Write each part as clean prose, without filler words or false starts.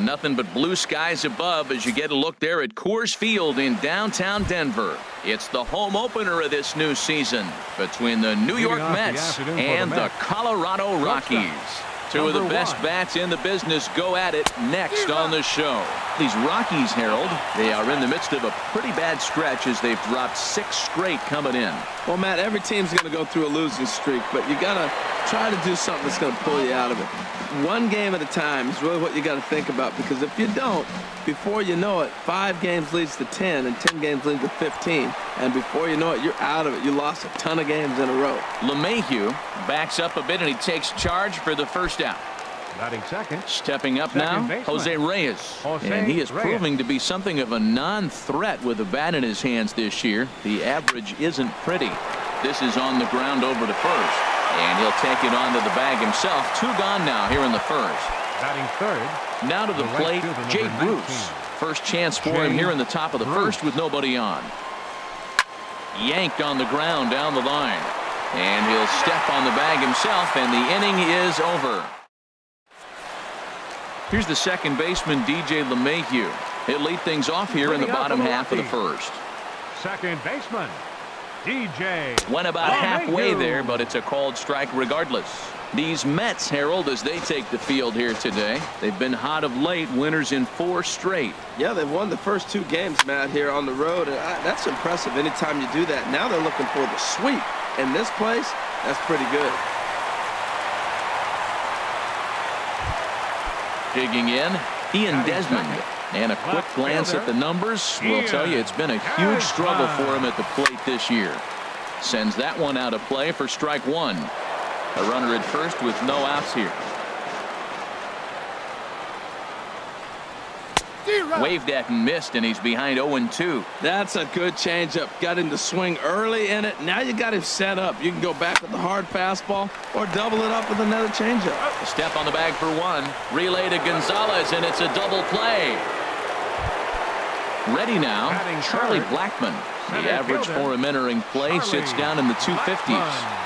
nothing but blue skies above as you get a look there at Coors Field in downtown Denver. It's the home opener of this new season between the New York Mets and the Colorado Rockies. Two of the best bats in the business go at it next on the show. These Rockies, Harold, they are in the midst of a pretty bad stretch as they've dropped 6 straight coming in. Well, Matt, every team's going to go through a losing streak, but you got to try to do something that's going to pull you out of it. One game at a time is really what you got to think about, because if you don't, before you know it, 5 games leads to 10 and 10 games leads to 15, and before you know it, you're out of it. You lost a ton of games in a row. LeMahieu backs up a bit and he takes charge for the first out. Batting second. Stepping up now, Jose Reyes. And he is proving to be something of a non-threat with a bat in his hands this year. The average isn't pretty. This is on the ground over to first. And he'll take it onto the bag himself. 2 gone now here in the first. Batting third. Now to the plate, Jay Bruce. First chance for him here in the top of the first with nobody on. Yanked on the ground down the line. And he'll step on the bag himself, and the inning is over. Here's the second baseman, DJ LeMahieu. He'll lead things off here in the bottom half of the first. Second baseman, DJ. Went about halfway there, but it's a called strike regardless. These Mets, Harold, as they take the field here today, they've been hot of late, winners in 4 straight. Yeah, they've won the first 2 games, Matt, here on the road. And that's impressive anytime you do that. Now they're looking for the sweep. In this place, that's pretty good. Digging in, Ian Desmond. And a quick glance at the numbers will tell you it's been a huge struggle for him at the plate this year. Sends that one out of play for strike 1. A runner at first with no outs here. Waved at and missed, and he's behind 0-2. That's a good changeup. Got him to swing early in it. Now you got him set up. You can go back with the hard fastball or double it up with another changeup. A step on the bag for 1. Relay to Gonzalez, and it's a double play. Ready now, Charlie Blackmon. The average for him entering play sits down in the 250s.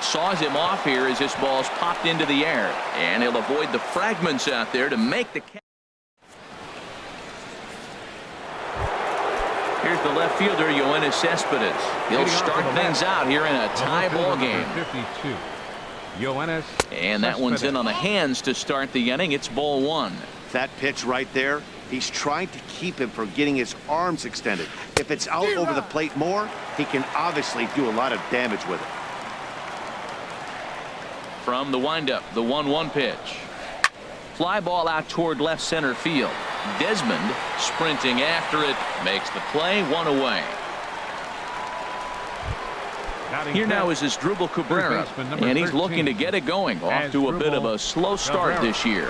Saws him off here as this ball's popped into the air, and he'll avoid the fragments out there to make the catch. Here's the left fielder, Yoenis Cespedes. He'll start things out here in a tie ball game. 52. Yoenis. And that one's in on the hands to start the inning. It's ball 1. That pitch right there, he's trying to keep him from getting his arms extended. If it's out over the plate more, he can obviously do a lot of damage with it. From the windup, the 1-1 pitch. Fly ball out toward left center field. Desmond sprinting after it, makes the play, 1 away. Here now is Asdrubal Cabrera, and he's looking to get it going. Off to a bit of a slow start this year.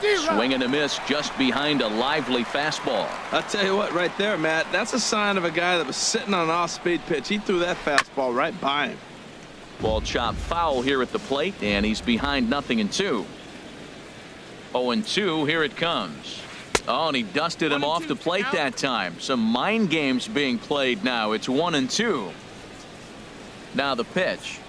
Swing and a miss just behind a lively fastball. I'll tell you what, right there, Matt, that's a sign of a guy that was sitting on an off-speed pitch. He threw that fastball right by him. Ball chopped foul here at the plate, and he's behind 0-2. 0-2, here it comes. Oh, and he dusted him off the plate that time. Some mind games being played now. It's 1-2. Now the pitch.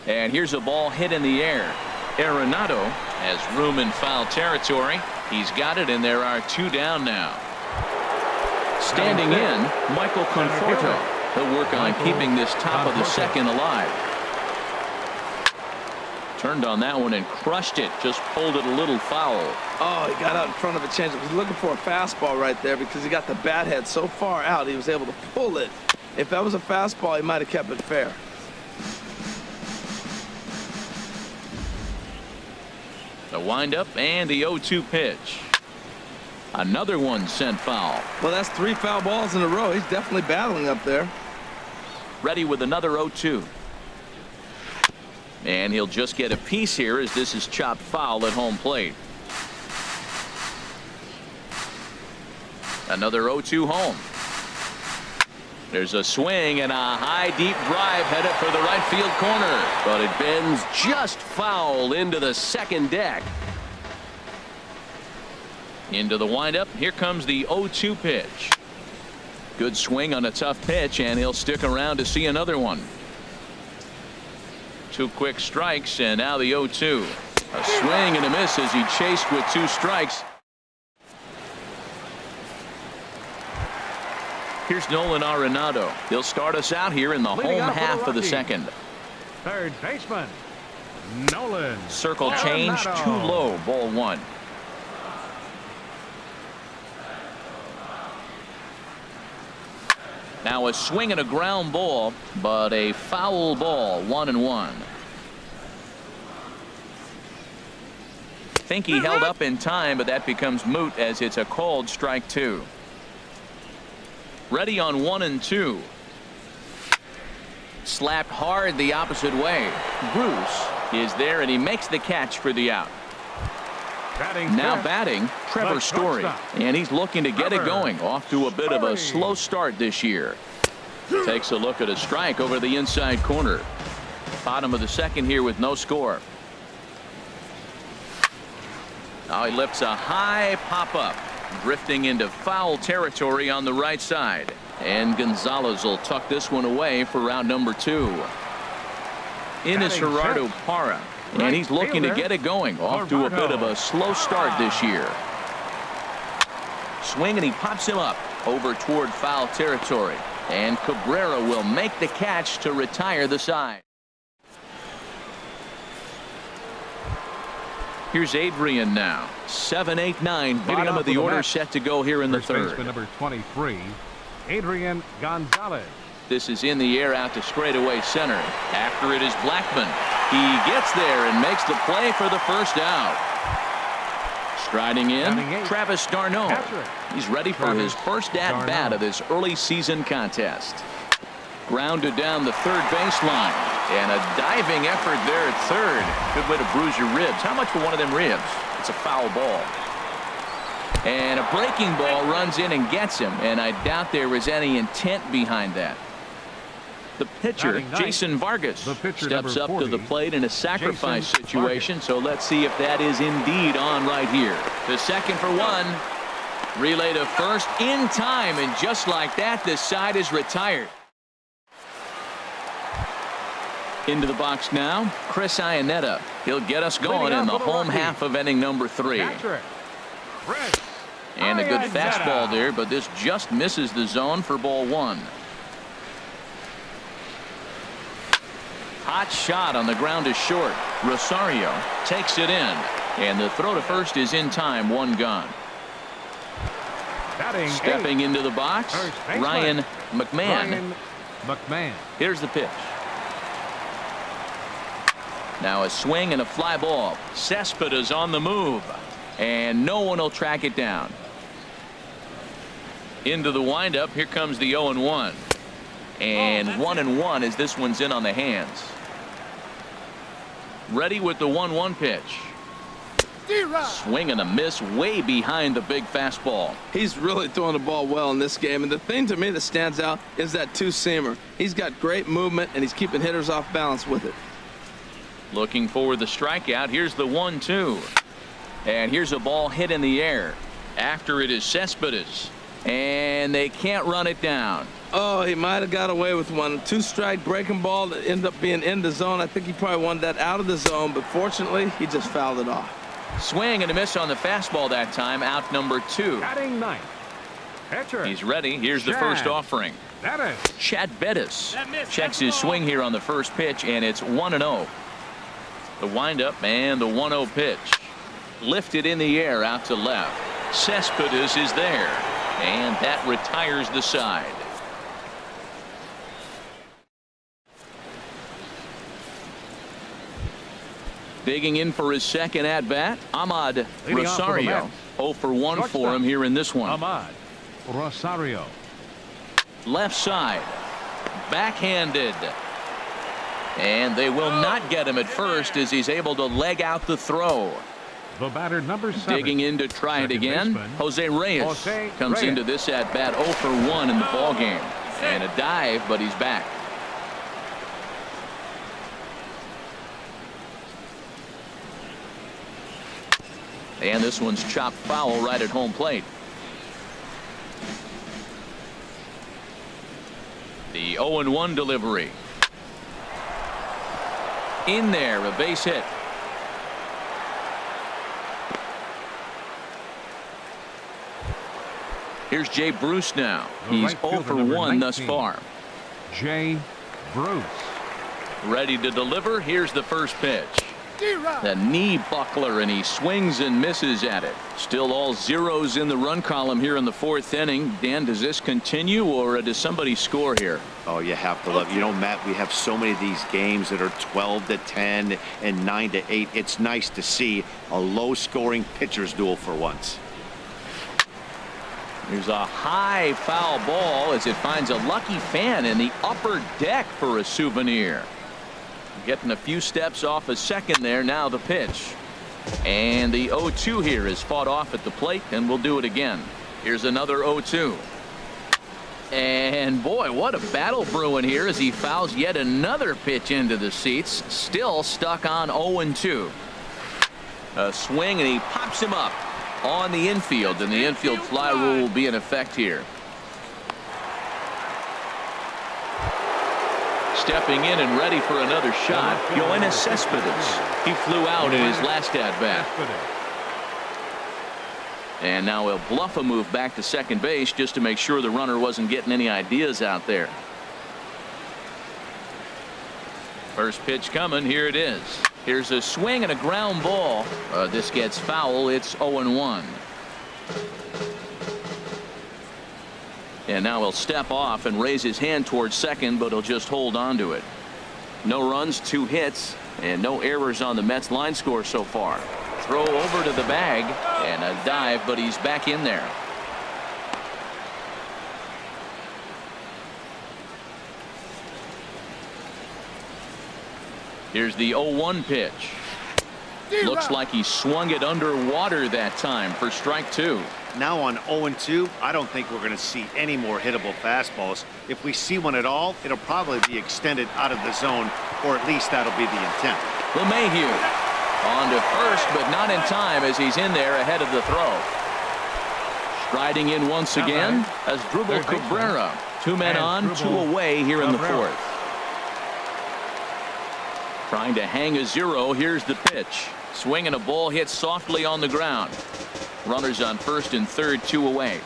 And here's a ball hit in the air. Arenado has room in foul territory. He's got it, and there are 2 down now. Standing in, Michael Conforto. He'll work on keeping this top of the second alive. Turned on that one and crushed it. Just pulled it a little foul. Oh, he got out in front of a changeup. He was looking for a fastball right there because he got the bat head so far out he was able to pull it. If that was a fastball, he might have kept it fair. The windup and the 0-2 pitch. Another one sent foul. Well, that's 3 foul balls in a row. He's definitely battling up there. Ready with another 0-2. And he'll just get a piece here as this is chopped foul at home plate. Another 0-2 home. There's a swing and a high deep drive headed for the right field corner, but it bends just foul into the second deck. Into the windup. Here comes the 0-2 pitch. Good swing on a tough pitch, and he'll stick around to see another one. 2 quick strikes, and now the 0-2. A swing and a miss as he chased with 2 strikes. Here's Nolan Arenado. He'll start us out here in the home half of the second. Third baseman, Nolan. Circle change, too low, ball 1. Now a swing and a ground ball, but a foul ball, 1-1. Think he held up in time, but that becomes moot as it's a called strike 2. Ready on 1-2. Slapped hard the opposite way. Bruce is there, and he makes the catch for the out. Now batting, Trevor Story, and he's looking to get it going. Off to a bit of a slow start this year. Takes a look at a strike over the inside corner. Bottom of the second here with no score. Now he lifts a high pop-up, drifting into foul territory on the right side. And Gonzalez will tuck this one away for round number 2. In is Gerardo Parra, and he's looking to get it going. Off to a bit of a slow start this year. Swing, and he pops him up over toward foul territory. And Cabrera will make the catch to retire the side. Here's Adrian now. 7, 8, 9. Bottom of the order set to go here in the third. Baseman number 23, Adrian Gonzalez. This is in the air out to straightaway center. After it is Blackman. He gets there and makes the play for the first out. Striding in, Travis d'Arnaud. He's ready for his first at-bat of this early season contest. Grounded down the third baseline. And a diving effort there at third. Good way to bruise your ribs. How much for one of them ribs? It's a foul ball. And a breaking ball runs in and gets him. And I doubt there was any intent behind that. The pitcher, Jason Vargas, steps up to the plate in a sacrifice situation. So let's see if that is indeed on right here. The second for 1. Relay to first in time. And just like that, this side is retired. Into the box now, Chris Iannetta. He'll get us going in the home half of inning number 3. And a good fastball there, but this just misses the zone for ball 1. Hot shot on the ground is short. Rosario takes it in, and the throw to first is in time. 1 gone. Stepping into the box, Ryan McMahon. Here's the pitch. Now a swing and a fly ball. Cespedes on the move, and no one will track it down. Into the windup. Here comes the 0-1. And 1-1 as this one's in on the hands. Ready with the 1-1 pitch. Swing and a miss way behind the big fastball. He's really throwing the ball well in this game. And the thing to me that stands out is that two-seamer. He's got great movement, and he's keeping hitters off balance with it. Looking for the strikeout. Here's the 1-2. And here's a ball hit in the air. After it is Cespedes. And they can't run it down. Oh, he might have got away with one. 2-strike breaking ball that ended up being in the zone. I think he probably wanted that out of the zone, but fortunately, he just fouled it off. Swing and a miss on the fastball that time. Out number 2. Batting ninth. Pitcher. He's ready. Here's the first offering. Chad Bettis checks his swing here on the first pitch, and it's 1-0. The windup and the 1-0 pitch. Lifted in the air out to left. Cespedes is there, and that retires the side. Digging in for his second at-bat, Ahmad Rosario. 0 for 1 for him here in this one. Ahmad Rosario. Left side. Backhanded. And they will not get him at first as he's able to leg out the throw. The batter number 7. Digging in to try it again. Jose Reyes comes into this at-bat 0 for 1 in the ballgame. And a dive, but he's back. And this one's chopped foul right at home plate. The 0-1 delivery. In there, a base hit. Here's Jay Bruce now. He's 0 for 1 thus far. Jay Bruce. Ready to deliver. Here's the first pitch. The knee buckler, and he swings and misses at it. Still all zeros in the run column here in the 4th inning. Dan, does this continue, or does somebody score here? Oh, you have to love. You know, Matt, we have so many of these games that are 12-10 and 9-8. It's nice to see a low-scoring pitcher's duel for once. There's a high foul ball as it finds a lucky fan in the upper deck for a souvenir. Getting a few steps off a second there. Now the pitch. And the 0-2 here is fought off at the plate, and we'll do it again. Here's another 0-2. And boy, what a battle brewing here as he fouls yet another pitch into the seats. Still stuck on 0-2. A swing, and he pops him up on the infield, and the infield fly rule will be in effect here. Stepping in and ready for another shot, Yoenis Cespedes. He flew out in his last at-bat. And now he'll bluff a move back to second base just to make sure the runner wasn't getting any ideas out there. First pitch coming. Here it is. Here's a swing and a ground ball. This gets foul. It's 0-1. And now he'll step off and raise his hand towards second, but he'll just hold on to it. No runs, 2 hits, and no errors on the Mets line score so far. Throw over to the bag and a dive, but he's back in there. Here's the 0-1 pitch. Looks like he swung it underwater that time for strike 2. Now on 0-2, I don't think we're going to see any more hittable fastballs. If we see one at all, it'll probably be extended out of the zone, or at least that'll be the intent. LeMahieu on to first, but not in time as he's in there ahead of the throw. Striding in once again as Drupal Cabrera. 2 men on, 2 away here in the 4th. Trying to hang a 0. Here's the pitch. Swing and a ball hit softly on the ground. Runners on first and third, 2 away.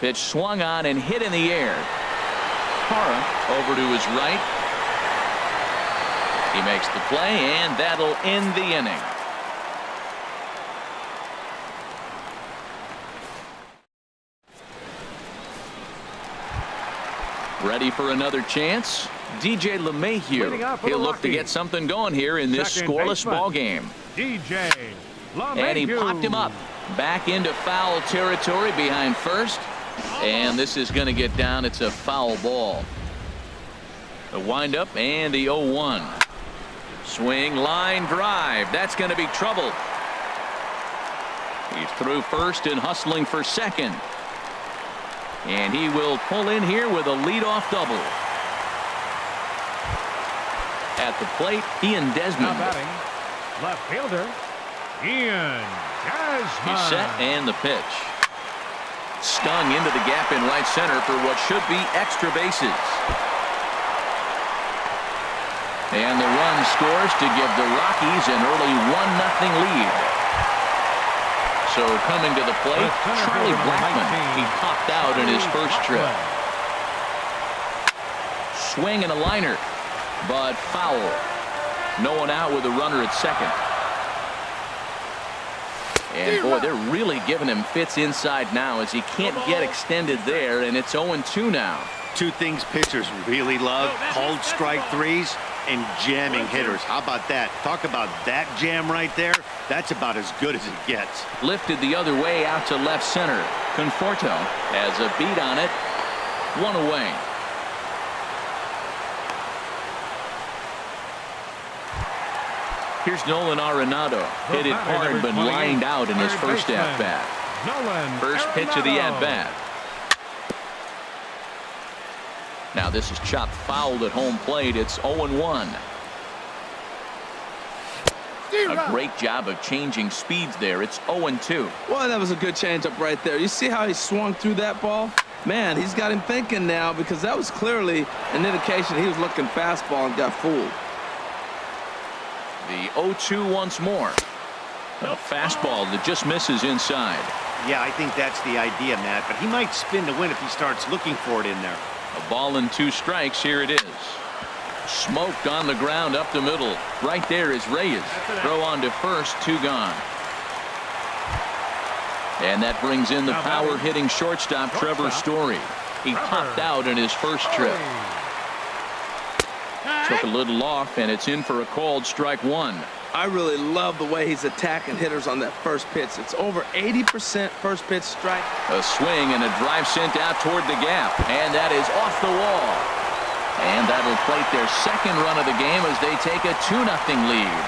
Pitch swung on and hit in the air. Hara over to his right. He makes the play, and that'll end the inning. Ready for another chance? DJ LeMahieu. He'll look to get something going here in this scoreless ball game. DJ LeMahieu. And he popped him up back into foul territory behind first. And this is going to get down. It's a foul ball. The windup and the 0-1. Swing, line drive. That's going to be trouble. He's through first and hustling for second. And he will pull in here with a leadoff double. At the plate, Ian Desmond. Now batting, left fielder, Ian Desmond. He's set, and the pitch. Stung into the gap in right center for what should be extra bases. And the run scores to give the Rockies an early 1-0 lead. So coming to the plate, Charlie Blackmon. He popped out in his first trip. Swing and a liner, but foul. No one out with a runner at second. And boy, they're really giving him fits inside now as he can't get extended there, and it's 0-2 now. 2 things pitchers really love: called strike 3s and jamming hitters. How about that? Talk about that jam right there. That's about as good as it gets. Lifted the other way out to left center. Conforto has a beat on it. 1 away. Here's Nolan Arenado. Hit it hard, but lined out in his first at-bat. First pitch of the at-bat. Now this is chopped foul at home plate. It's 0-1. A great job of changing speeds there. It's 0-2. Well, that was a good changeup right there. You see how he swung through that ball? Man, he's got him thinking now, because that was clearly an indication he was looking fastball and got fooled. The 0-2 once more. A fastball that just misses inside. Yeah, I think that's the idea, Matt, but he might spin to win if he starts looking for it in there. A ball and 2 strikes. Here it is. Smoked on the ground up the middle. Right there is Reyes. Throw on to first, 2 gone. And that brings in the power hitting shortstop Trevor Story. He popped out in his first trip. Took a little off, and it's in for a called strike 1. I really love the way he's attacking hitters on that first pitch. It's over 80% first pitch strike. A swing and a drive sent out toward the gap, and that is off the wall. And that'll plate their second run of the game as they take a 2-0 lead.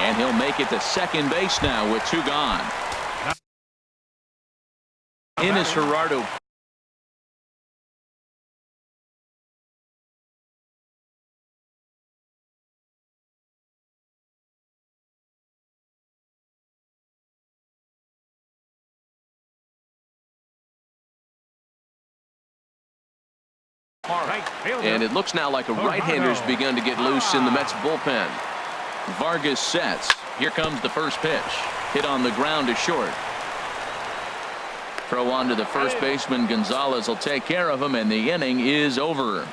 And he'll make it to second base now with 2 gone. In is Gerardo. And it looks now like a right-hander's begun to get loose in the Mets bullpen. Vargas sets. Here comes the first pitch. Hit on the ground to short. Throw on to the first baseman. Gonzalez will take care of him, and the inning is over.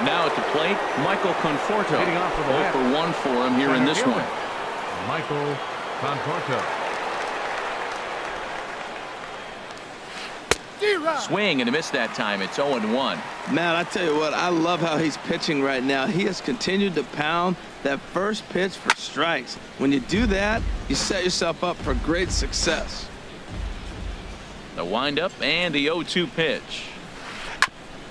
Now at the plate, Michael Conforto. 0 for 1 for him here in this one. Michael Conforto. Swing and a miss that time. It's 0-1. Man, I tell you what, I love how he's pitching right now. He has continued to pound that first pitch for strikes. When you do that, you set yourself up for great success. The windup and the 0-2 pitch.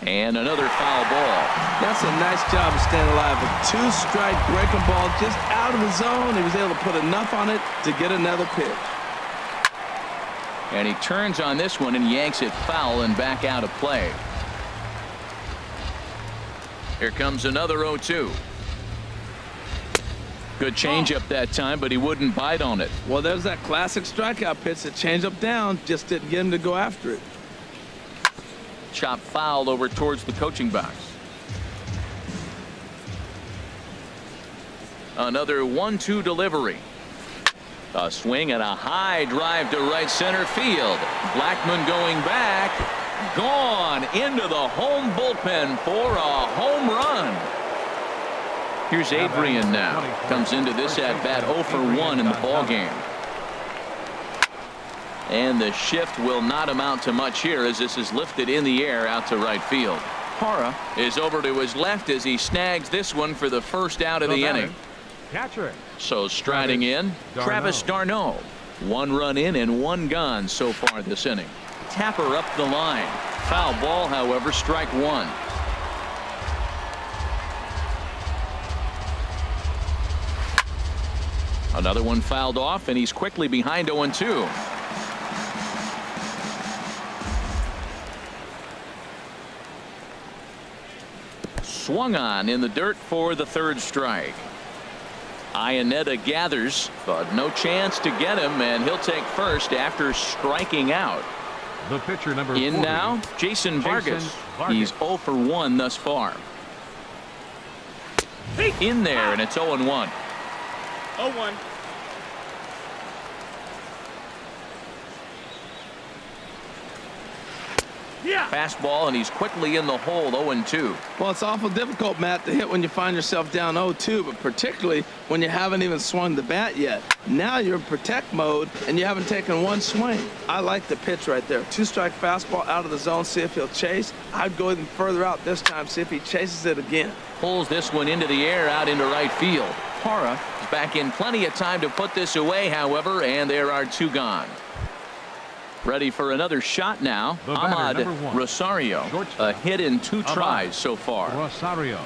And another foul ball. That's a nice job of staying alive. A 2-strike breaking ball just out of the zone. He was able to put enough on it to get another pitch. And he turns on this one and yanks it foul and back out of play. Here comes another 0-2. Good changeup that time, but he wouldn't bite on it. Well, there's that classic strikeout pitch. The changeup down just didn't get him to go after it. Chop fouled over towards the coaching box. Another 1-2 delivery. A swing and a high drive to right center field. Blackmon going back. Gone into the home bullpen for a home run. Here's Adrian now. Comes into this at bat 0 for 1 in the ball game. And the shift will not amount to much here as this is lifted in the air out to right field. Parra is over to his left as he snags this one for the first out of the inning. Catcher. So striding in, Travis d'Arnaud. 1 run in and 1 gone so far this inning. Tapper up the line. Foul ball, however, strike 1. Another one fouled off, and he's quickly behind 0-2. Swung on in the dirt for the 3rd strike. Iannetta gathers, but no chance to get him, and he'll take first after striking out. The pitcher number 40. In now, Jason Vargas. He's 0 for 1 thus far. In there, and it's 0-1. 0-1. Fastball, and he's quickly in the hole. 0-2. Well, it's awful difficult, Matt, to hit when you find yourself down 0-2, but particularly when you haven't even swung the bat yet. Now you're in protect mode, and you haven't taken 1 swing. I like the pitch right there. 2-strike fastball out of the zone, see if he'll chase. I'd go even further out this time, see if he chases it again. Pulls this one into the air out into right field. Parra is back in plenty of time to put this away, however, and there are 2 gone. Ready for another shot now. Ahmad Rosario. A hit in 2 tries so far. Rosario.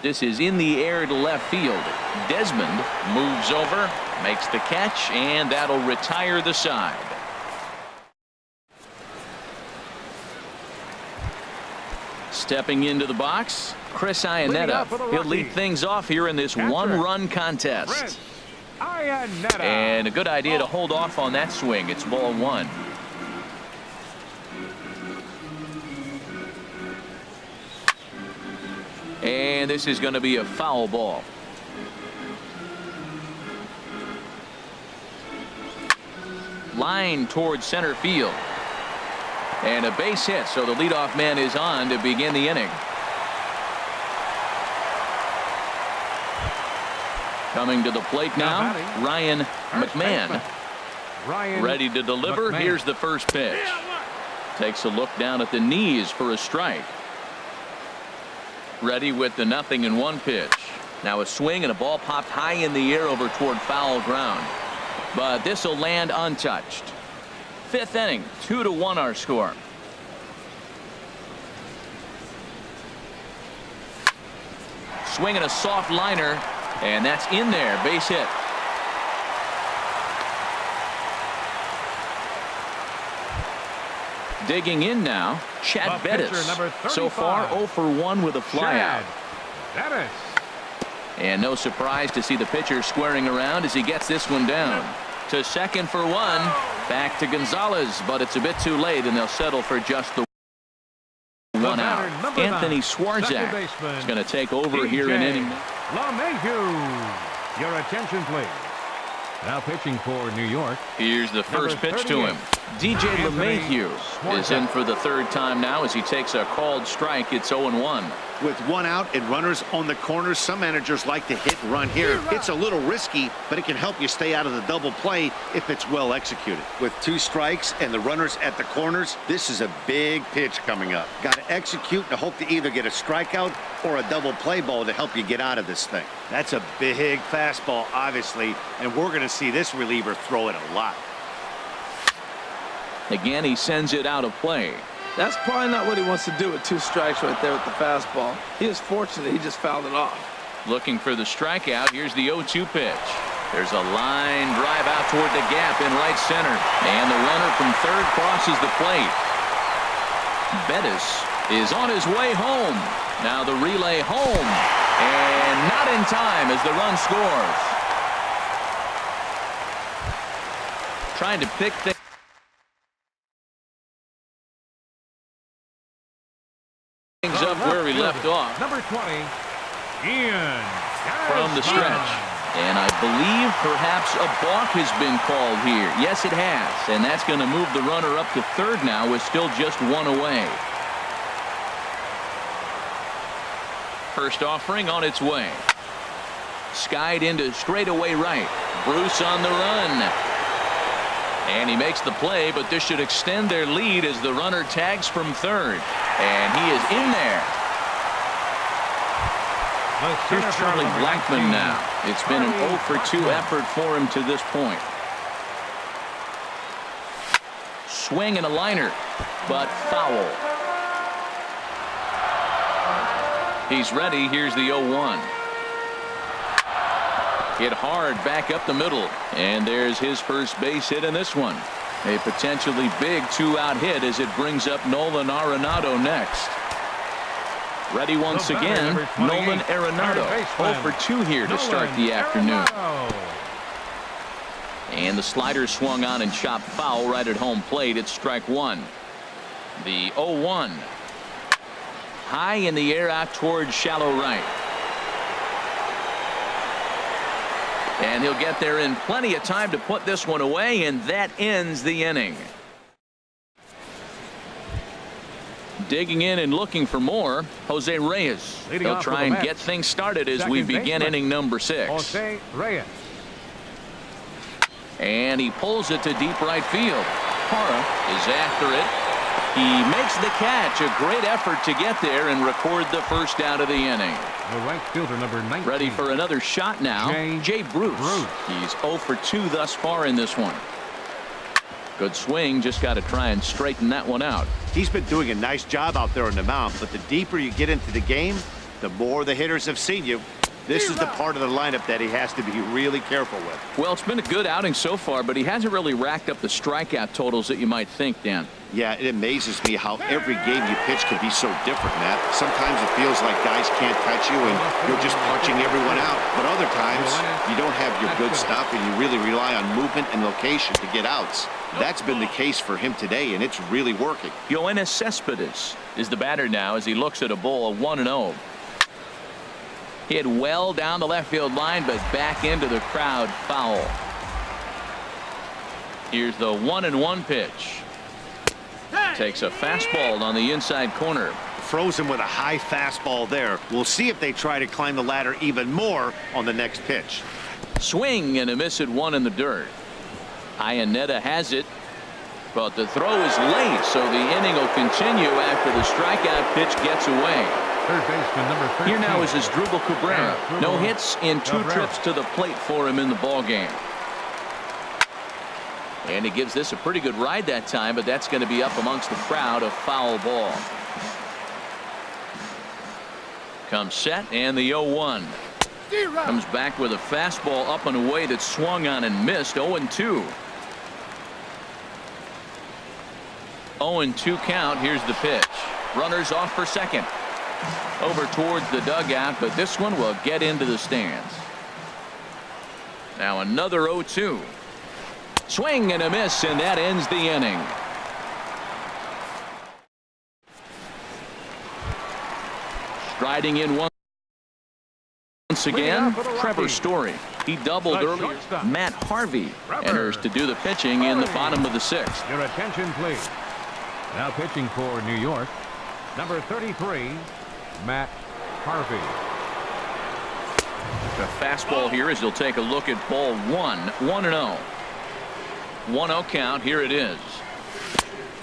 This is in the air to left field. Desmond moves over, makes the catch, and that'll retire the side. Stepping into the box, Chris Iannetta. He'll lead things off here in this 1-run contest. And a good idea to hold off on that swing. It's ball one. And this is going to be a foul ball. Line towards center field. And a base hit, so the leadoff man is on to begin the inning. Coming to the plate now, Ryan McMahon. Ready to deliver. Here's the first pitch. Takes a look down at the knees for a strike. Ready with the 0-1 pitch. Now a swing and a ball popped high in the air over toward foul ground. But this will land untouched. Fifth inning, 2-1 our score. Swinging a soft liner, and that's in there. Base hit. Digging in now, Chad Bettis. So far 0 for 1 with a flyout. And no surprise to see the pitcher squaring around as he gets this one down. To second for one. Back to Gonzalez, but it's a bit too late, and they'll settle for just the one out. Anthony Swarzak is going to take over here in inning. Your attention, please. Now pitching for New York. Here's the first pitch to him. DJ LeMahieu is in for the third time now as he takes a called strike. It's 0-1. With one out and runners on the corners, some managers like to hit and run here. It's a little risky, but it can help you stay out of the double play if it's well executed. With 2 strikes and the runners at the corners, this is a big pitch coming up. Got to execute and hope to either get a strikeout or a double play ball to help you get out of this thing. That's a big fastball, obviously, and we're going to see this reliever throw it a lot. Again, he sends it out of play. That's probably not what he wants to do with 2 strikes right there with the fastball. He was fortunate he just fouled it off. Looking for the strikeout. Here's the 0-2 pitch. There's a line drive out toward the gap in right center. And the runner from third crosses the plate. Bettis is on his way home. Now the relay home. And not in time as the run scores. Trying to pick things up where he left off. Number 20, Ian. From the stretch. And I believe perhaps a balk has been called here. Yes, it has. And that's going to move the runner up to third now with still just 1 away. First offering on its way. Skied into straightaway right. Bruce on the run. And he makes the play, but this should extend their lead as the runner tags from third. And he is in there. Here's Charlie Blackmon now. It's been an 0 for 2 effort for him to this point. Swing and a liner, but foul. He's ready. Here's the 0-1. Hit hard back up the middle. And there's his first base hit in this one. A potentially big 2-out hit as it brings up Nolan Arenado next. Ready once again, Nolan Arenado. 0 for 2 here to start the afternoon. And the slider swung on and chopped foul right at home plate. It's strike 1. The 0-1. High in the air out towards shallow right. And he'll get there in plenty of time to put this one away, and that ends the inning. Digging in and looking for more, Jose Reyes. He'll try and get things started as we begin inning number 6. Jose Reyes. And he pulls it to deep right field. Parra is after it. He makes the catch. A great effort to get there and record the first out of the inning. The right fielder, number 19. Ready for another shot now. Jay Bruce. He's 0 for 2 thus far in this one. Good swing. Just got to try and straighten that one out. He's been doing a nice job out there on the mound, but the deeper you get into the game, the more the hitters have seen you. This is the part of the lineup that he has to be really careful with. Well, it's been a good outing so far, but he hasn't really racked up the strikeout totals that you might think, Dan. Yeah, it amazes me how every game you pitch can be so different, Matt. Sometimes it feels like guys can't touch you and you're just punching everyone out. But other times, you don't have your good stuff and you really rely on movement and location to get outs. That's been the case for him today, and it's really working. Yoenis Cespedes is the batter now as he looks at a ball of 1-0. Hit well down the left field line, but back into the crowd, foul. Here's the 1-1 pitch. Takes a fastball on the inside corner. Froze him with a high fastball there. We'll see if they try to climb the ladder even more on the next pitch. Swing and a miss at one in the dirt. Iannetta has it, but the throw is late, so the inning will continue after the strikeout pitch gets away. Third baseman number 13. Here now is Asdrubal Cabrera. No hits in 2 Cabrera. trips to the plate for him in the ball game. And he gives this a pretty good ride that time, but that's going to be up amongst the crowd. A foul ball. Comes set, and the 0-1. Comes back with a fastball up and away that swung on and missed. 0-2. 0-2 count. Here's the pitch. Runners off for second. Over towards the dugout, but this one will get into the stands. Now another 0-2. Swing and a miss, and that ends the inning. Striding in once again, Trevor Story. He doubled earlier. Matt Harvey enters to do the pitching in the bottom of the 6th. Your attention, please. Now pitching for New York, number 33, Matt Harvey. The fastball here as he'll take a look at ball 1. 1-0. 1-0 count. Here it is.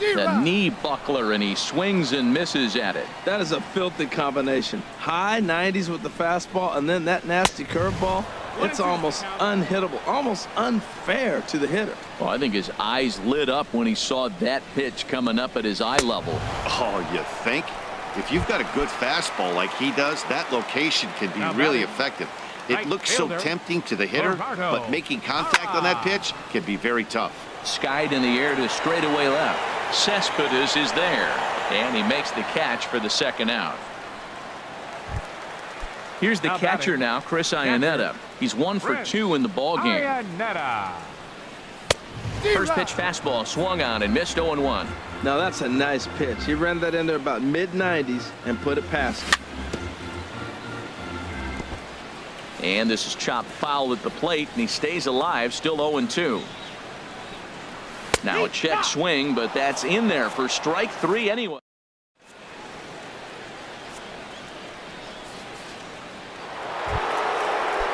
The knee buckler, and he swings and misses at it. That is a filthy combination. High 90s with the fastball, and then that nasty curveball. It's almost unhittable, almost unfair to the hitter. Well, I think his eyes lit up when he saw that pitch coming up at his eye level. Oh, you think? If you've got a good fastball like he does, that location can be really effective. It looks so tempting to the hitter, but making contact on that pitch can be very tough. Skied in the air to straightaway left. Cespedes is there, and he makes the catch for the second out. Here's the catcher now, Chris Iannetta. He's 1 for 2 in the ball game. First pitch fastball swung on and missed. 0-1. Now that's a nice pitch. He ran that in there about mid-90s and put it past him. And this is chopped foul at the plate, and he stays alive, still 0-2. Now a check swing, but that's in there for strike 3 anyway.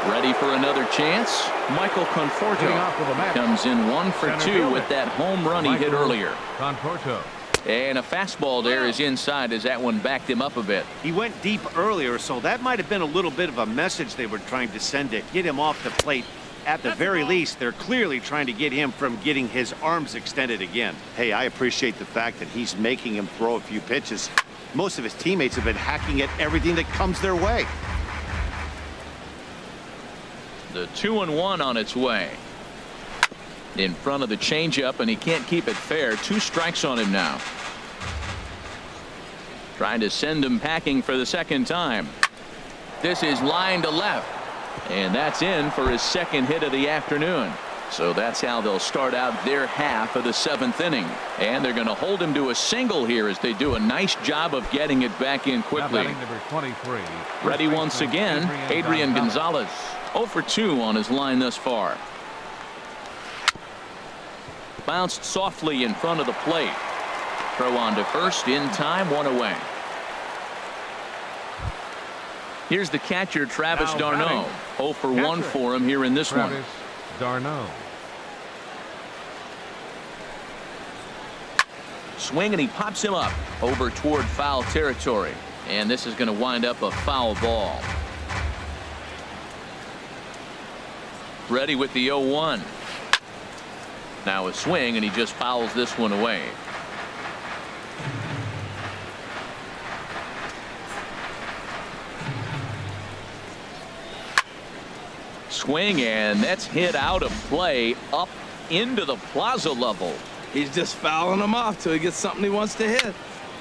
Ready for another chance? Michael Conforto comes in 1 for 2 with that home run he hit earlier. Conforto. And a fastball there is inside as that one backed him up a bit. He went deep earlier, so that might have been a little bit of a message they were trying to send to get him off the plate. At the very least, they're clearly trying to get him from getting his arms extended again. Hey, I appreciate the fact that he's making him throw a few pitches. Most of his teammates have been hacking at everything that comes their way. The 2-1 on its way. In front of the changeup, and he can't keep it fair. 2 strikes on him now. Trying to send him packing for the second time. This is line to left. And that's in for his second hit of the afternoon. So that's how they'll start out their half of the 7th inning. And they're going to hold him to a single here as they do a nice job of getting it back in quickly. Number 23. Ready once again, Adrian Gonzalez. 0 for 2 on his line thus far. Bounced softly in front of the plate. Throw on to first in time, 1 away. Here's the catcher, Travis d'Arnaud. 0 for 1 for him here in this one. d'Arnaud. Swing, and he pops him up over toward foul territory. And this is going to wind up a foul ball. Ready with the 0-1. Now a swing, and he just fouls this one away. swing, and that's hit out of play up into the plaza level. He's just fouling him off till he gets something he wants to hit.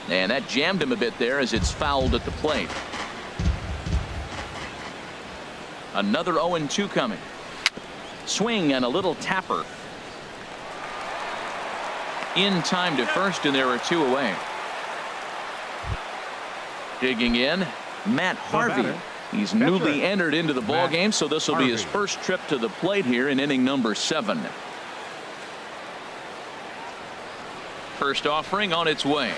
And that jammed him a bit there as it's fouled at the plate. Another 0-2 coming. Swing and a little tapper. In time to first, and there are 2 away. Digging in, Matt Harvey. He's newly entered into the ball game, so this will be his first trip to the plate here in inning number 7. First offering on its way.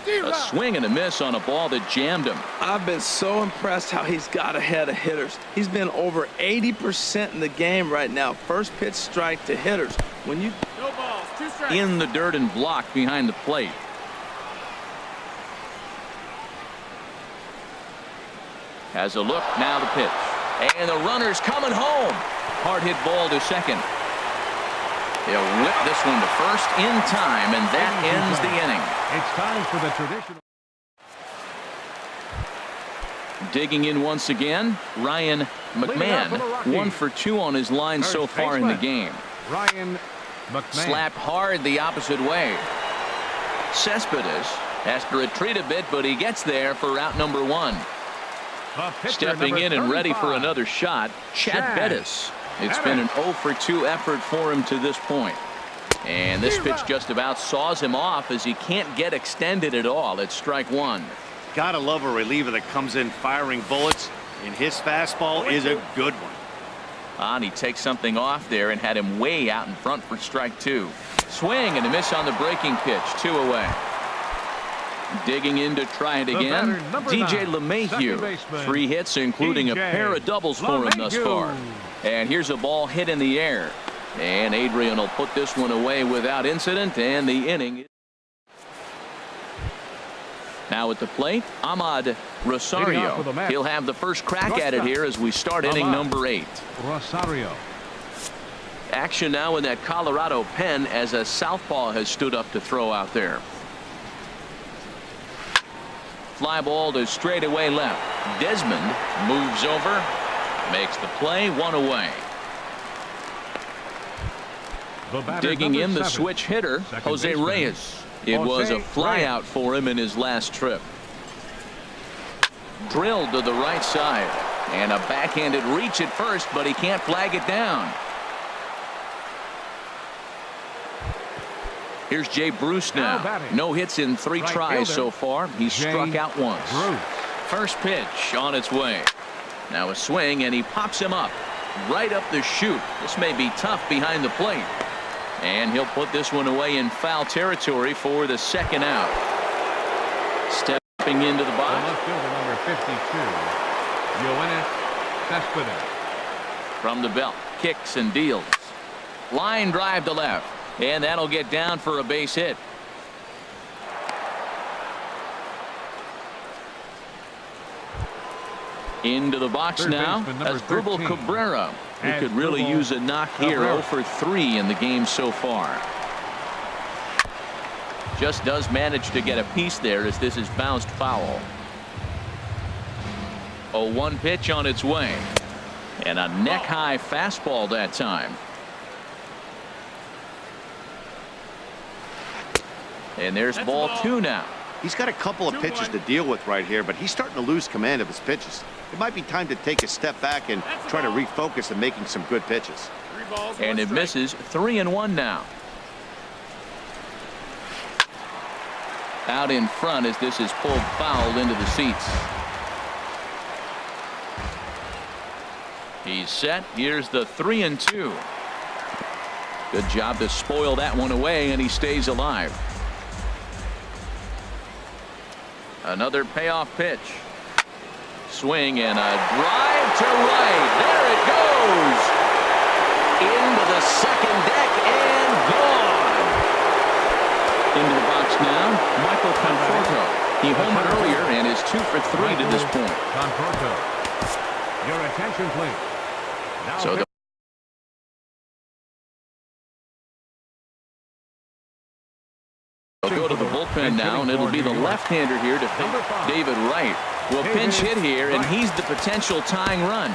A swing and a miss on a ball that jammed him. I've been so impressed how he's got ahead of hitters. He's been over 80% in the game right now. First pitch strike to hitters. When you No balls, 2 strikes. In the dirt and blocked behind the plate. Has a look, now the pitch. And the runner's coming home. Hard hit ball to second. He'll whip this one to first in time, and that ends the inning. It's time for the traditional. Digging in once again, Ryan McMahon. 1 for 2 on his line so far in the game. Ryan McMahon. Slapped hard the opposite way. Cespedes has to retreat a bit, but he gets there for out number 1. Stepping in and ready for another shot, Chad Bettis. It's been an 0 for 2 effort for him to this point. And this pitch just about saws him off as he can't get extended at all. It's strike 1. Gotta love a reliever that comes in firing bullets, and his fastball is a good one. And he takes something off there and had him way out in front for strike 2. Swing and a miss on the breaking pitch. 2 away. Digging in to try it again. DJ LeMahieu. 3 hits, including a pair of doubles for him thus far. And here's a ball hit in the air. And Adrian will put this one away without incident, and the inning. Now at the plate, Ahmad Rosario. He'll have the first crack at it here as we start inning number 8. Rosario. Action now in that Colorado pen as a southpaw has stood up to throw out there. Fly ball to straightaway left. Desmond moves over, makes the play, 1 away. Digging in the switch hitter, Jose Reyes. It was a fly out for him in his last trip. Drilled to the right side, and a backhanded reach at first, but he can't flag it down. Here's Jay Bruce now. No hits in 3 tries so far. He's struck out once. First pitch on its way. Now a swing, and he pops him up right up the chute. This may be tough behind the plate. And he'll put this one away in foul territory for the second out. Stepping into the box. Left fielder number 52, Yoenis Cespedes. From the belt, kicks and deals. Line drive to left. And that'll get down for a base hit. Into the box now as Dribble Cabrera. He could really use a knock here. 0 for 3 in the game so far. Just does manage to get a piece there as this is bounced foul. 0-1 pitch on its way. And a neck high fastball that time. And there's ball 2 now. He's got a couple of pitches to deal with right here, but he's starting to lose command of his pitches. It might be time to take a step back and try to refocus on making some good pitches. 3 balls, And 1 it strike. misses. 3-1 now. Out in front as this is pulled foul into the seats. He's set. Here's the 3-2. Good job to spoil that one away, and he stays alive. Another payoff pitch. Swing and a drive to right. There it goes. Into the second deck and gone. Into the box now, Michael Conforto. He homered earlier and is 2 for 3 to this point. Conforto. Your attention, please. Now So the They'll go to the bullpen now, and it'll be the left-hander here to face David Wright. Will pinch hit here, and he's the potential tying run.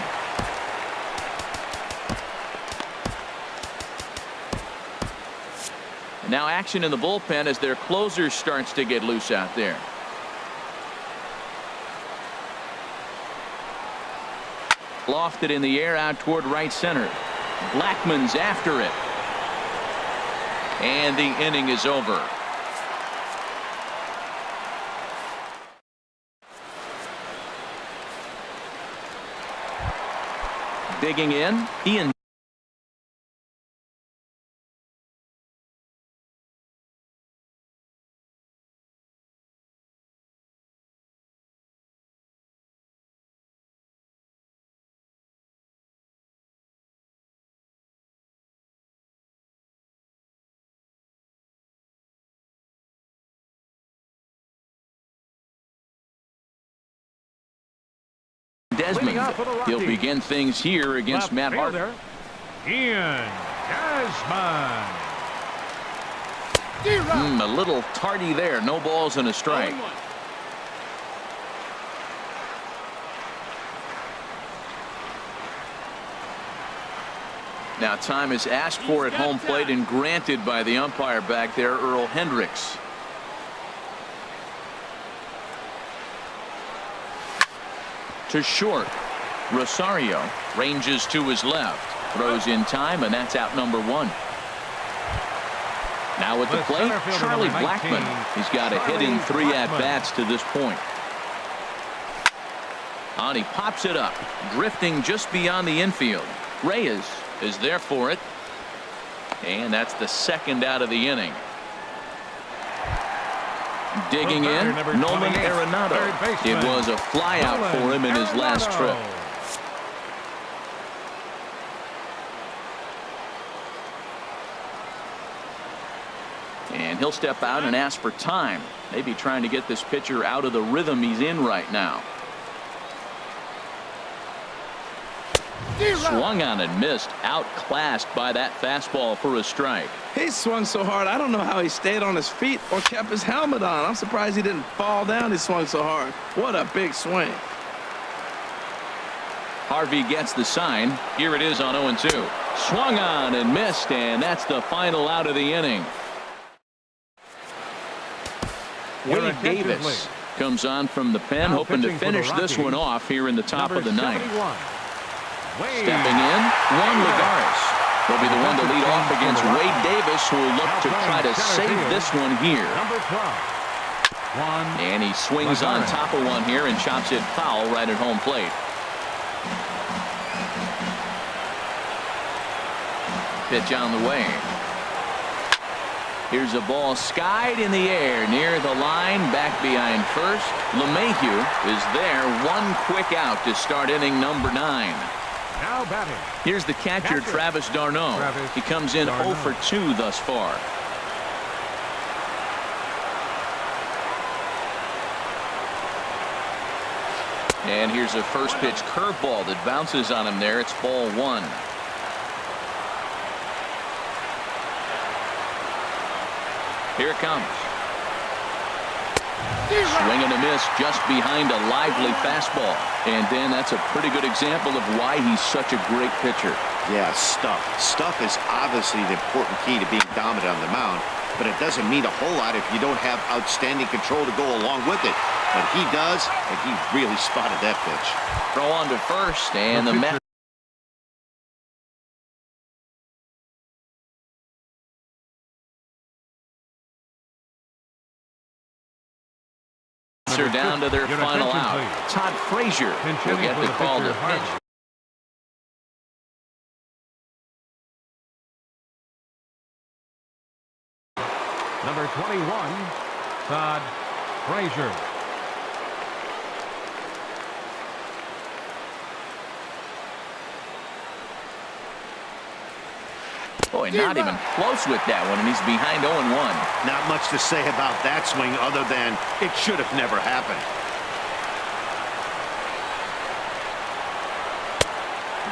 Now action in the bullpen as their closer starts to get loose out there. Lofted in the air out toward right center. Blackmon's after it. And the inning is over. Digging in, Ian. Desmond. He'll begin things here against Matt Harvey. Ian Desmond. A little tardy there. No balls and a strike. Now time is asked for at home plate and granted by the umpire back there, Earl Hendricks. To short. Rosario ranges to his left. Throws in time, and that's out number 1. Now at the plate, Charlie Blackmon. He's got a hit in 3 at-bats to this point. And he pops it up, drifting just beyond the infield. Reyes is there for it. And that's the second out of the inning. Digging in, Nolan Arenado. It was a flyout for him in his last trip. And he'll step out and ask for time. Maybe trying to get this pitcher out of the rhythm he's in right now. Swung on and missed. Outclassed by that fastball for a strike. He swung so hard, I don't know how he stayed on his feet or kept his helmet on. I'm surprised he didn't fall down. He swung so hard. What a big swing. Harvey gets the sign. Here it is on 0-2. Swung on and missed, and that's the final out of the inning. Wade Davis comes on from the pen, hoping to finish this one off here in the top of the ninth. Stepping in, Juan Lagares will be the one to lead off against Wade Davis, who will look to try to save this one here. And he swings on top of one here and chops it foul right at home plate. Pitch on the way. Here's a ball skied in the air near the line, back behind first. LeMahieu is there. One quick out to start inning number 9. Now batting. Here's the catcher, Travis d'Arnaud. He comes in 0 for 2 thus far. And here's a first pitch curveball that bounces on him there. It's ball 1. Here it comes. Swing and a miss just behind a lively fastball. And Dan, that's a pretty good example of why he's such a great pitcher. Yeah, stuff. Stuff is obviously the important key to being dominant on the mound, but it doesn't mean a whole lot if you don't have outstanding control to go along with it. But he does, and he really spotted that pitch. Throw on to first, and the Mets are down to their final out. Todd Frazier will get the call to pitch. Number 21, Todd Frazier. Boy, not even close with that one, and he's behind 0-1. Not much to say about that swing other than it should have never happened.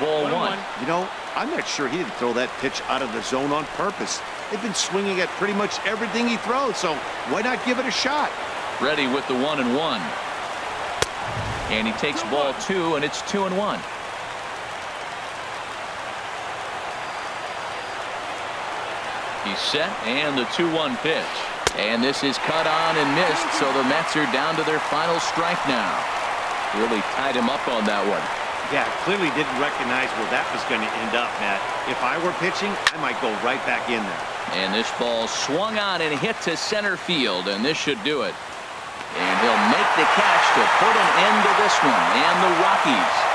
Ball 1. You know, I'm not sure he didn't throw that pitch out of the zone on purpose. They've been swinging at pretty much everything he throws, so why not give it a shot? Ready with the 1-1. And he takes ball 2, and it's 2-1. He's set, and the 2-1 pitch. And this is cut on and missed, so the Mets are down to their final strike now. Really tied him up on that one. Yeah, clearly didn't recognize where that was going to end up, Matt. If I were pitching, I might go right back in there. And this ball swung on and hit to center field, and this should do it. And he'll make the catch to put an end to this one. And the Rockies